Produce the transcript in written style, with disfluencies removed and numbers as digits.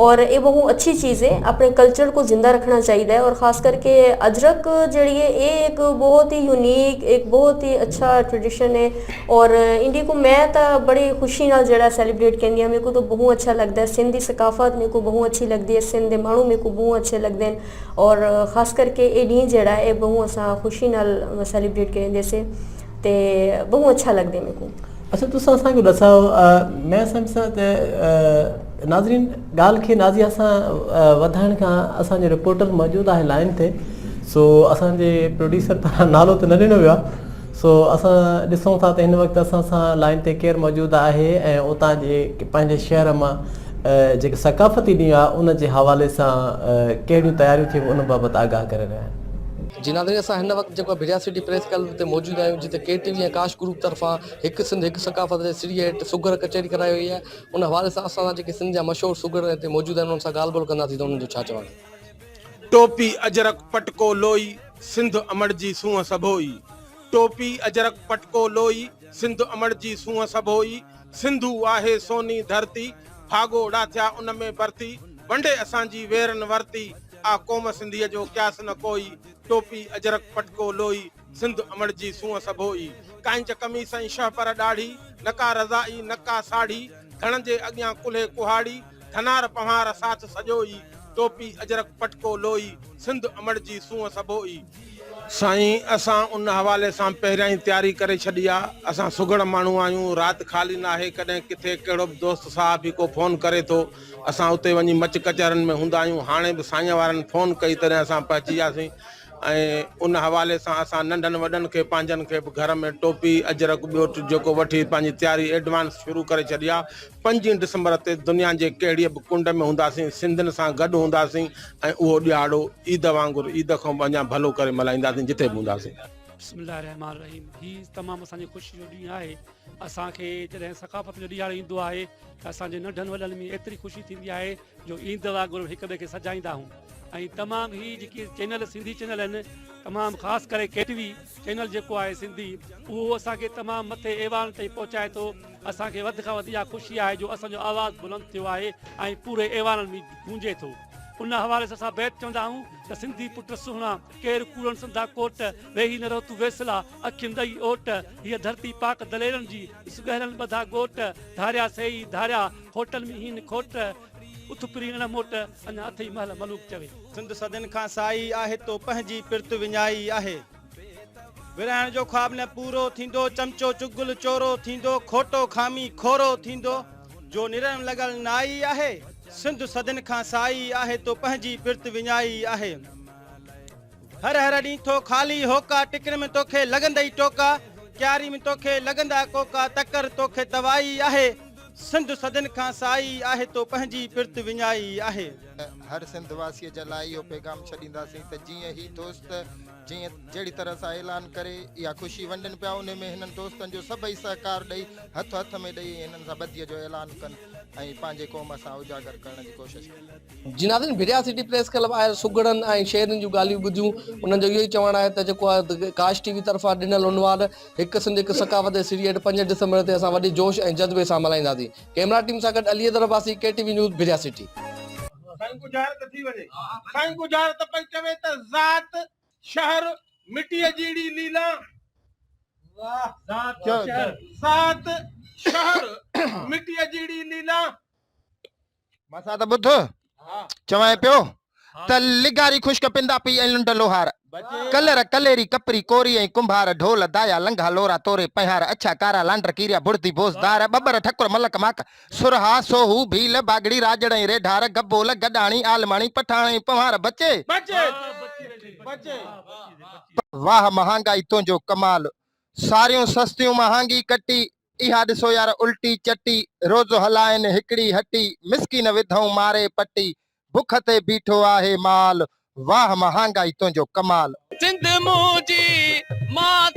और ये बहुत अच्छी चीज़ है, अपने कल्चर को जिंदा रखना चाहिए। और ख़ास करके अजरक जड़ी है ये एक बहुत ही यूनिक, एक बहुत ही अच्छा ट्रेडिशन है। और इंडिया को मैं तो बड़ी खुशी नाल जड़ा सैलीब्रेट करनी, मेरे को तो बहुत अच्छा लगता है। सिंध की सकाफत मेरे को बहुत अच्छी लगती है, सिंध के मानू मेरे को बहुत अच्छे लगते हैं। और ख़ास करके ये डी जड़ा है बहुत असा खुशी नाल सैलीब्रेट करें से, ते बहुत अच्छा लगता है मेरे को। अच्छा तुसां असांखे ॾसाओ, मैं सम्झां त नाज़रीन ॻाल्हि खे नाज़िया सां वधाइण खां असांजो रिपोर्टर मौजूदु आहे लाइन ते। सो असांजे प्रोड्यूसर पारां नालो त न ॾिनो वियो आहे, सो असां ॾिसूं था त हिन वक़्तु असां सां लाइन ते केरु मौजूदु आहे ऐं उतां जे पंहिंजे शहर मां जेके सकाफ़ती ॾींहुं आहे उन जे हवाले सां कहिड़ियूं तयारियूं थियूं उन बाबति आगाह करे रहिया आहिनि। जी नाज़रीन, असां हिन वक़्तु जेको भिरिया सिटी प्रेस क्लब ते मौजूदु आहियूं, जिते KTV ऐं काश ग्रुप तरफ़ां हिकु सिंध हिकु सकाफ़त जे सिरीअ हेठि सुगर कचहरी कराई वई आहे। उन हवाले सां असां जेके सिंध जा मशहूरु सुगर हिते मौजूदु आहिनि उन्हनि सां ॻाल्हि ॿोल कंदासीं त उन्हनि जो छा चवणु आहे। टोपी अजरक पटको लोई सिंध अमड़ जी सूंहं सभोई। टोपी अजरक पटको लोई सिंध अमड़ जी सूंहं सभोई। सिंधु आहे सोनी धरती, भागो ॾाथिया उन में भरती। वंडे असांजी वेरन वरती, आ क़ौम सिंधीअ जो क्यास न कोई। टोपी अजरक पटको लोई सिंध अमड़ जी सूंहं सभोई। कांच कमीस ऐं शह पर ॾाढ़ी, नका रज़ाई नका साड़ी। धण जे अॻियां कुल्हे कुहाड़ी, धनार पहार साथ सॼोई। टोपी अजरक पटको लोई सिंध अमड़ जी सूंहं सभोई। साईं असां उन हवाले सां पहिरियां ई तयारी करे छॾी आहे। असां सुगड़ माण्हू आहियूं, राति खाली न आहे। कॾहिं किथे कहिड़ो बि दोस्त साहब को फ़ोन करे थो, असां उते वञी मच कचहरनि में हूंदा आहियूं। हाणे बि साईं वारनि फ़ोन कई तॾहिं असां पहुची वियासीं। ऐं उन हवाले सां असां नंढनि वॾनि खे पंहिंजनि खे बि घर में टोपी अजरक ॿियो जेको वठी पंहिंजी तयारी एडवांस शुरू करे छॾी आहे। 5 डिसंबर ते दुनिया जे कहिड़ी बि कुंड में हूंदासीं, सिंधियुनि सां गॾु हूंदासीं ऐं उहो ॾियारो ईद वांगुरु ईद खां अञा भलो करे मल्हाईंदासीं जिते बि हूंदासीं। बिस्मिल्लाहिर्रहमानिर्रहीम। हीअ तमामु असांजी ख़ुशी जो ॾींहुं आहे। असांखे जॾहिं सकाफ़त जो ॾियारो ईंदो आहे त असांजे नंढनि वॾनि में एतिरी ख़ुशी थींदी आहे जो ईद वांगुरु हिक ॿिए खे सजाईंदा आहियूं। ऐं तमामु ही जेके चैनल सिंधी चैनल आहिनि, तमामु ख़ासि करे KTV चैनल जेको आहे सिंधी, उहो असांखे तमामु मथे एवान ताईं पहुचाए थो। असांखे वधि खां वधि इहा ख़ुशी आहे जो असांजो आवाज़ु बुलंद थियो आहे ऐं पूरे एवाननि में गूंजे थो। उन हवाले सां असां बैत चवंदा आहियूं त सिंधी पुट सुहिणा केरु कूड़नि संधा कोट, वेही न रहो तूं वेसला अखियुनि ॾई ओट। हीअ धरती पाक दलेरनि जी सुगहरनि ॿधा गोट, धारिया सही धारिया होटल में हीन खोट, उथपरी न मोट अञा अथई महल मलूक चवे। सिंध सदिन खां साई आहे तो पंहिंजी पिरत विञाई आहे। विरहाइण जो ख्वाब न पूरो थींदो, चमचो चुगुल चोरो थींदो, खोटो खामी खोरो थींदो, जो निरम लॻल नाई आहे। सिंध सदिन खां साई आहे तो पंहिंजी पिरत विञाई आहे। हर हर ॾींहुं थो खाली होका, टिकरे में तोखे लॻंदई टोका, क्यारी में तोखे लॻंदा कोका, तकर तोखे दवाई आहे। सिंध सदिन खां साई आहे तो पंहिंजी पिरत विञाई आहे। हर सिंध वासीअ जे लाइ इहो पैगाम छॾींदासीं त जीअं ही दोस्त जीअं जहिड़ी तरह सां ऐलान करे इहा ख़ुशी वंडनि पिया, उन में हिननि दोस्तनि जो सभई सहकार ॾेई हथ हथ में ॾेई हिननि सां बदीअ जो ऐलान कनि ऐं पंहिंजे क़ौम सां उजागर करण जी कोशिशि कनि। जी नाज़रीन, भिरिया सिटी प्रेस क्लब आहे सुगड़नि ऐं शहरनि जूं ॻाल्हियूं ॿुधियूं। उन्हनि जो इहो ई चवणु आहे त जेको आहे काश TV तरफ़ां ॾिनल उनवान हिकु सिंध हिकु सकाफ़त जे सिरीअ 5 डिसंबर ते असां वॾे जोश ऐं जज़्बे सां मल्हाईंदासीं। कैमरा टीम सां गॾु अली दरबासी, KTV न्यूज़, भिरिया सिटी। साईं गुजारत थी वञे, साईं गुजारत पई चवे त ज़ात शहर मिटीअ जहिड़ी लीला। वाह, ज़ात शहर मिटीअ जहिड़ी लीला। मां त ॿुध चवां पियो त लिगारी ख़ुश्क पिंदा पई ऐं लुंड लोहार, कलर कलेरी कपरी कोरी ऐं कुंभार, ढोल दाया लंघा लोरा तोरे पहियार, अच्छा कारा लांडर कीरिया बुड़दी बोसदार, बबर ठकुर मलक माक सुरहा सोहू भील बागड़ी राजड़ ऐं रेढार, गबोल गडाणी आलमाणी पठाण ऐं पवार बचे बचे। वाह महांगाई तुंहिंजो कमाल, सारियूं सस्तियूं महांगी कटी, इहा ॾिसो यार उल्टी चटी, रोज़ हलाइनि हिकिड़ी हटी, मिसकिन विधऊं मारे पटी, बुख ते बीठो आहे माल, वाह महांगाई तुंहिंजो कमाल। सिंध मुंहिंजी मां